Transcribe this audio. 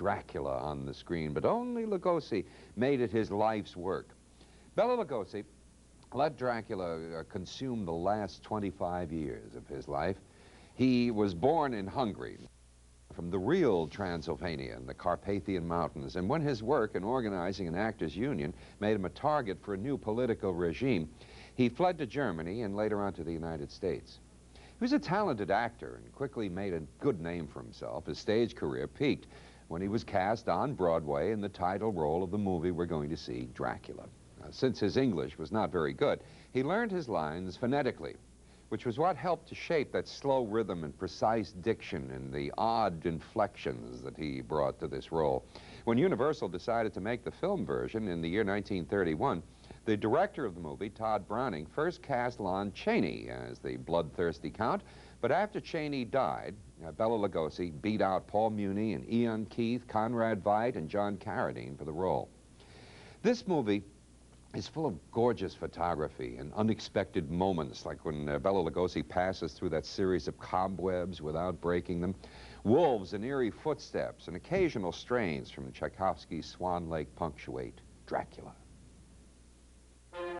Dracula on the screen, but only Lugosi made it his life's work. Bela Lugosi let Dracula consume the last 25 years of his life. He was born in Hungary, from the real Transylvania in the Carpathian Mountains, and when his work in organizing an actors' union made him a target for a new political regime, he fled to Germany and later on to the United States. He was a talented actor and quickly made a good name for himself. His stage career peaked when he was cast on Broadway in the title role of the movie we're going to see, Dracula. Since his English was not very good, he learned his lines phonetically, which was what helped to shape that slow rhythm and precise diction and the odd inflections that he brought to this role. When Universal decided to make the film version in the year 1931, the director of the movie, Todd Browning, first cast Lon Chaney as the bloodthirsty Count, but after Chaney died, Bela Lugosi beat out Paul Muni and Ian Keith, Conrad Veidt, and John Carradine for the role. This movie is full of gorgeous photography and unexpected moments, like when Bela Lugosi passes through that series of cobwebs without breaking them, wolves and eerie footsteps, and occasional strains from Tchaikovsky's Swan Lake punctuate Dracula.